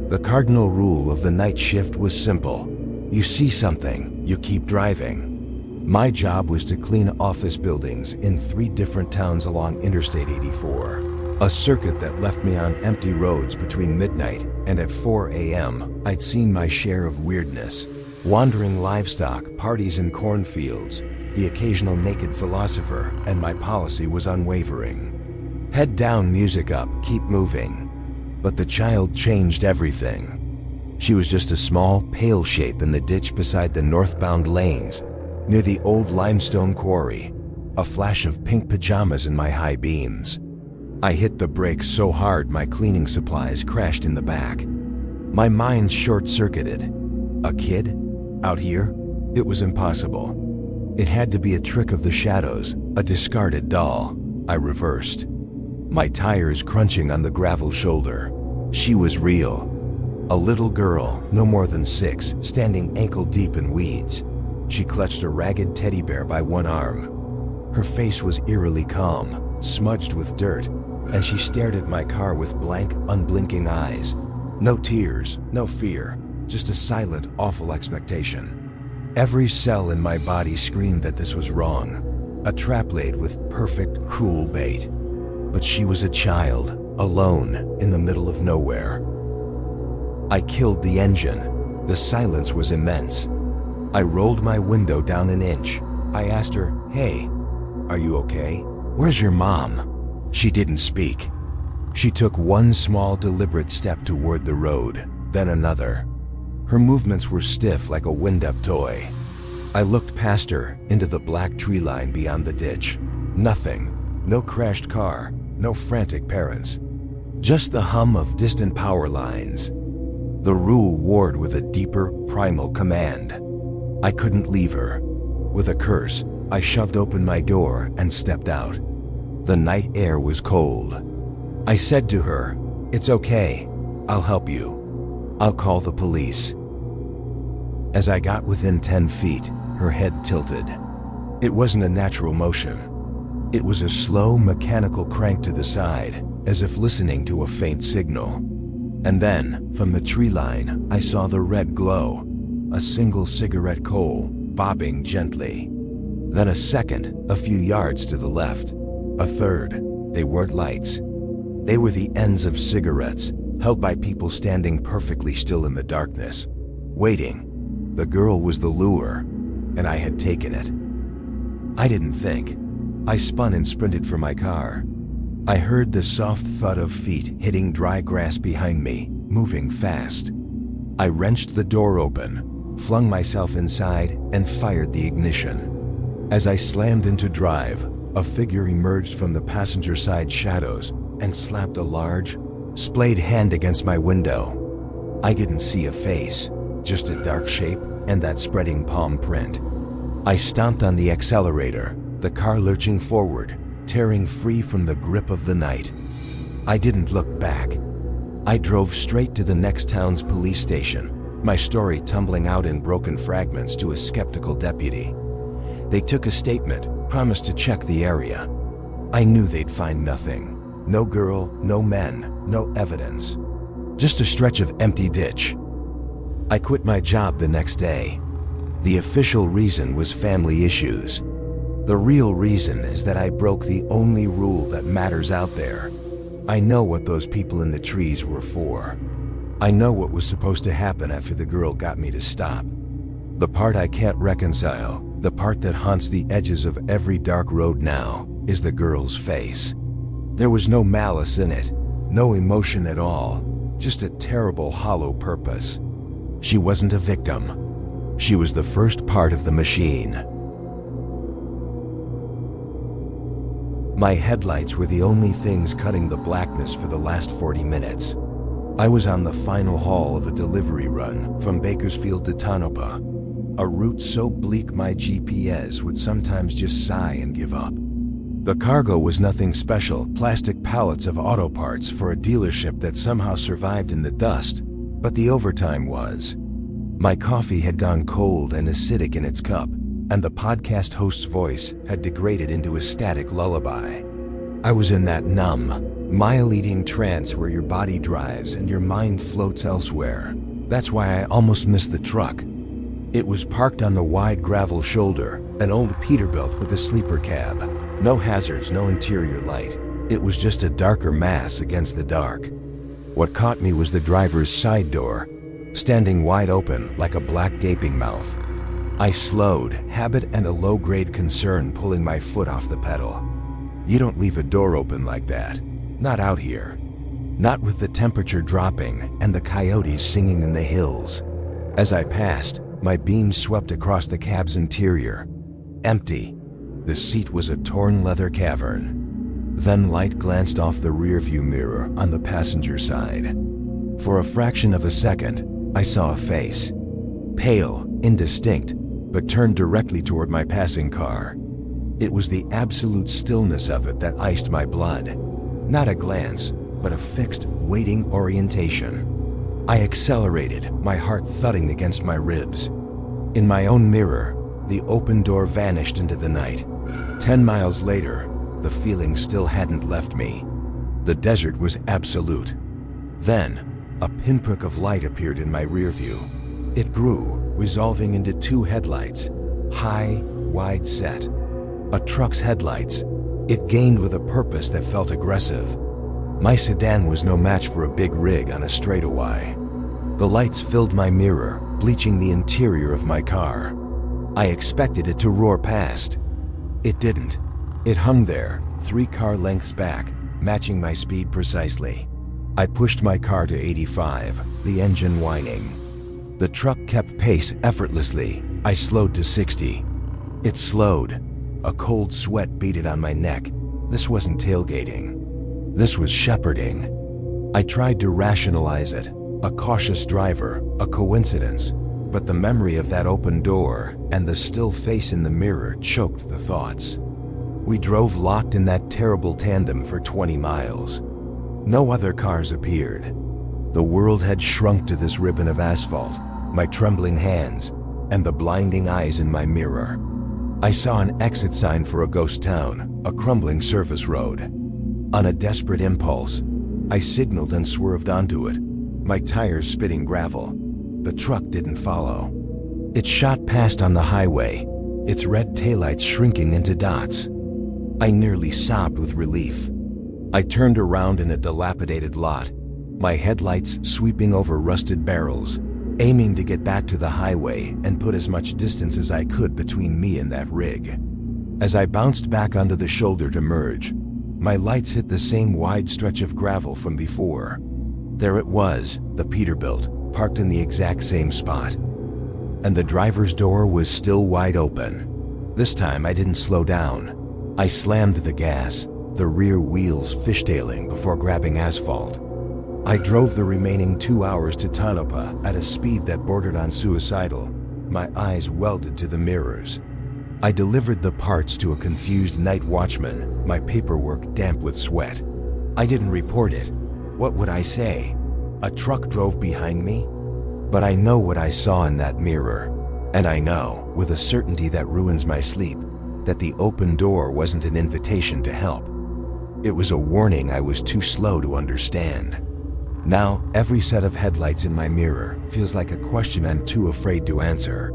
The cardinal rule of the night shift was simple. You see something, you keep driving. My job was to clean office buildings in 3 different towns along Interstate 84, a circuit that left me on empty roads between midnight and at 4 a.m. I'd seen my share of weirdness. Wandering livestock, parties in cornfields, the occasional naked philosopher, and my policy was unwavering. Head down, music up, keep moving. But the child changed everything. She was just a small, pale shape in the ditch beside the northbound lanes, near the old limestone quarry, a flash of pink pajamas in my high beams. I hit the brakes so hard my cleaning supplies crashed in the back. My mind short-circuited. A kid? Out here? It was impossible. It had to be a trick of the shadows, a discarded doll. I reversed, my tires crunching on the gravel shoulder. She was real. A little girl, no more than 6, standing ankle-deep in weeds. She clutched a ragged teddy bear by one arm. Her face was eerily calm, smudged with dirt, and she stared at my car with blank, unblinking eyes. No tears, no fear, just a silent, awful expectation. Every cell in my body screamed that this was wrong, a trap laid with perfect, cruel bait. But she was a child, alone, in the middle of nowhere. I killed the engine. The silence was immense. I rolled my window down an inch. I asked her, "Hey, are you okay? Where's your mom?" She didn't speak. She took one small, deliberate step toward the road, then another. Her movements were stiff like a wind-up toy. I looked past her, into the black tree line beyond the ditch. Nothing. No crashed car, no frantic parents. Just the hum of distant power lines. The rule warred with a deeper, primal command. I couldn't leave her. With a curse, I shoved open my door and stepped out. The night air was cold. I said to her, "It's okay. I'll help you. I'll call the police." As I got within 10 feet, her head tilted. It wasn't a natural motion. It was a slow, mechanical crank to the side, as if listening to a faint signal. And then, from the tree line, I saw the red glow, a single cigarette coal, bobbing gently. Then a second, a few yards to the left. A third. They weren't lights. They were the ends of cigarettes, held by people standing perfectly still in the darkness, waiting. The girl was the lure, and I had taken it. I didn't think. I spun and sprinted for my car. I heard the soft thud of feet hitting dry grass behind me, moving fast. I wrenched the door open, flung myself inside, and fired the ignition. As I slammed into drive, a figure emerged from the passenger side shadows and slapped a large, splayed hand against my window. I didn't see a face, just a dark shape and that spreading palm print. I stomped on the accelerator, the car lurching forward, tearing free from the grip of the night. I didn't look back. I drove straight to the next town's police station, my story tumbling out in broken fragments to a skeptical deputy. They took a statement, promised to check the area. I knew they'd find nothing. No girl, no men, no evidence. Just a stretch of empty ditch. I quit my job the next day. The official reason was family issues. The real reason is that I broke the only rule that matters out there. I know what those people in the trees were for. I know what was supposed to happen after the girl got me to stop. The part I can't reconcile, the part that haunts the edges of every dark road now, is the girl's face. There was no malice in it, no emotion at all, just a terrible, hollow purpose. She wasn't a victim. She was the first part of the machine. My headlights were the only things cutting the blackness for the last 40 minutes. I was on the final haul of a delivery run from Bakersfield to Tonopah, a route so bleak my GPS would sometimes just sigh and give up. The cargo was nothing special, plastic pallets of auto parts for a dealership that somehow survived in the dust, but the overtime was. My coffee had gone cold and acidic in its cup, and the podcast host's voice had degraded into a static lullaby. I was in that numb, Mile-eating trance where your body drives and your mind floats elsewhere. That's why I almost missed the truck. It was parked on the wide gravel shoulder, an old Peterbilt with a sleeper cab. No hazards, no interior light. It was just a darker mass against the dark. What caught me was the driver's side door, standing wide open like a black gaping mouth. I slowed, habit and a low-grade concern pulling my foot off the pedal. You don't leave a door open like that. Not out here. Not with the temperature dropping and the coyotes singing in the hills. As I passed, my beam swept across the cab's interior. Empty. The seat was a torn leather cavern. Then light glanced off the rearview mirror on the passenger side. For a fraction of a second, I saw a face. Pale, indistinct, but turned directly toward my passing car. It was the absolute stillness of it that iced my blood. Not a glance, but a fixed, waiting orientation. I accelerated, my heart thudding against my ribs. In my own mirror, the open door vanished into the night. 10 miles later, the feeling still hadn't left me. The desert was absolute. Then, a pinprick of light appeared in my rear view. It grew, resolving into 2 headlights, high, wide set. A truck's headlights. It gained with a purpose that felt aggressive. My sedan was no match for a big rig on a straightaway. The lights filled my mirror, bleaching the interior of my car. I expected it to roar past. It didn't. It hung there, 3 car lengths back, matching my speed precisely. I pushed my car to 85, the engine whining. The truck kept pace effortlessly. I slowed to 60. It slowed. A cold sweat beaded on my neck. This wasn't tailgating. This was shepherding. I tried to rationalize it. A cautious driver, a coincidence. But the memory of that open door and the still face in the mirror choked the thoughts. We drove locked in that terrible tandem for 20 miles. No other cars appeared. The world had shrunk to this ribbon of asphalt, my trembling hands, and the blinding eyes in my mirror. I saw an exit sign for a ghost town, a crumbling service road. On a desperate impulse, I signaled and swerved onto it, my tires spitting gravel. The truck didn't follow. It shot past on the highway, its red taillights shrinking into dots. I nearly sobbed with relief. I turned around in a dilapidated lot, my headlights sweeping over rusted barrels, aiming to get back to the highway and put as much distance as I could between me and that rig. As I bounced back onto the shoulder to merge, my lights hit the same wide stretch of gravel from before. There it was, the Peterbilt, parked in the exact same spot. And the driver's door was still wide open. This time I didn't slow down. I slammed the gas, the rear wheels fishtailing before grabbing asphalt. I drove the remaining 2 hours to Tonopah at a speed that bordered on suicidal, my eyes welded to the mirrors. I delivered the parts to a confused night watchman, my paperwork damp with sweat. I didn't report it. What would I say? A truck drove behind me? But I know what I saw in that mirror. And I know, with a certainty that ruins my sleep, that the open door wasn't an invitation to help. It was a warning I was too slow to understand. Now, every set of headlights in my mirror feels like a question I'm too afraid to answer.